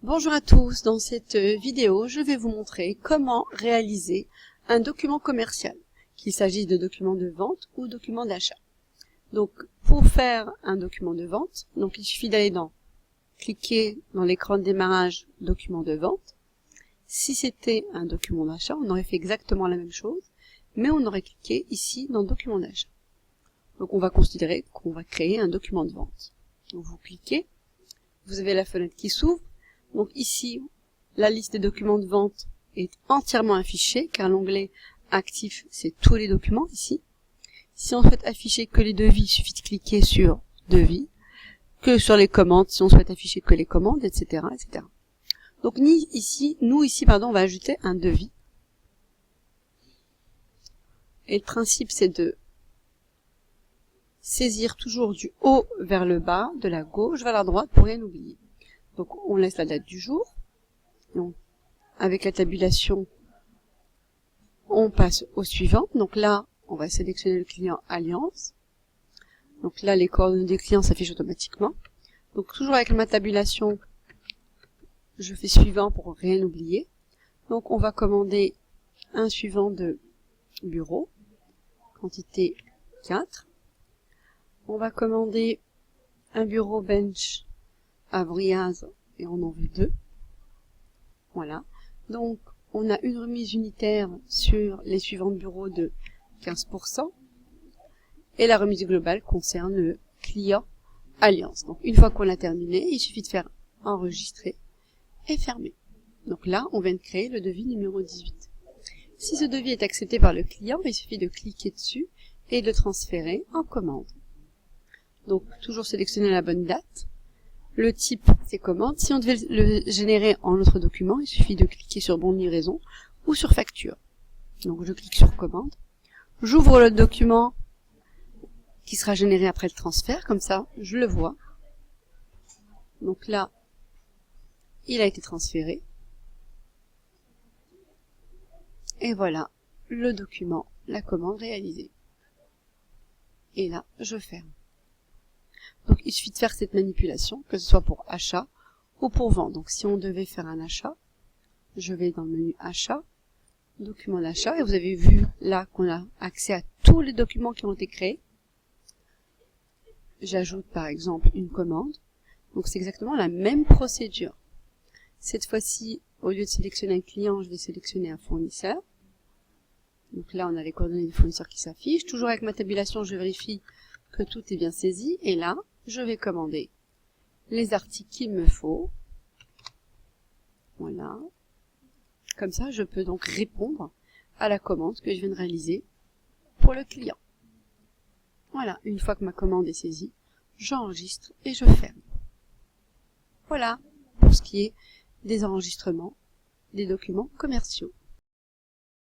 Bonjour à tous, dans cette vidéo, je vais vous montrer comment réaliser un document commercial, qu'il s'agisse de document de vente ou document d'achat. Donc, pour faire un document de vente, il suffit d'aller cliquer dans l'écran de démarrage document de vente. Si c'était un document d'achat, on aurait fait exactement la même chose, mais on aurait cliqué ici dans document d'achat. Donc, on va considérer qu'on va créer un document de vente. Donc, vous cliquez, vous avez la fenêtre qui s'ouvre. Donc ici, la liste des documents de vente est entièrement affichée, car l'onglet actif, c'est tous les documents ici. Si on souhaite afficher que les devis, il suffit de cliquer sur devis, que sur les commandes, si on souhaite afficher que les commandes, etc., etc. Donc nous ici, on va ajouter un devis. Et le principe, c'est de saisir toujours du haut vers le bas, de la gauche vers la droite, pour rien oublier. Donc on laisse la date du jour. Donc, avec la tabulation, on passe au suivant. Donc là, on va sélectionner le client Alliance. Donc là, les coordonnées des clients s'affichent automatiquement. Donc toujours avec ma tabulation, je fais suivant pour rien oublier. Donc on va commander un suivant de bureau, quantité 4. On va commander un bureau bench à Vriaz et on en veut 2. Voilà. Donc, on a une remise unitaire sur les suivants de bureaux de 15%. Et la remise globale concerne le client Alliance. Donc, une fois qu'on a terminé, il suffit de faire enregistrer et fermer. Donc là, on vient de créer le devis numéro 18. Si ce devis est accepté par le client, il suffit de cliquer dessus et de le transférer en commande. Donc, toujours sélectionner la bonne date. Le type, c'est commande. Si on devait le générer en autre document, il suffit de cliquer sur bon de livraison ou sur facture. Donc je clique sur commande. J'ouvre le document qui sera généré après le transfert, comme ça je le vois. Donc là, il a été transféré. Et voilà le document, la commande réalisée. Et là, je ferme. Donc il suffit de faire cette manipulation, que ce soit pour achat ou pour vente. Donc si on devait faire un achat, je vais dans le menu achat, document d'achat, et vous avez vu là qu'on a accès à tous les documents qui ont été créés. J'ajoute par exemple une commande. Donc c'est exactement la même procédure. Cette fois-ci, au lieu de sélectionner un client, je vais sélectionner un fournisseur. Donc là, on a les coordonnées du fournisseur qui s'affichent. Toujours avec ma tabulation, je vérifie que tout est bien saisi. Et là, je vais commander les articles qu'il me faut. Voilà. Comme ça, je peux donc répondre à la commande que je viens de réaliser pour le client. Voilà. Une fois que ma commande est saisie, j'enregistre et je ferme. Voilà pour ce qui est des enregistrements des documents commerciaux.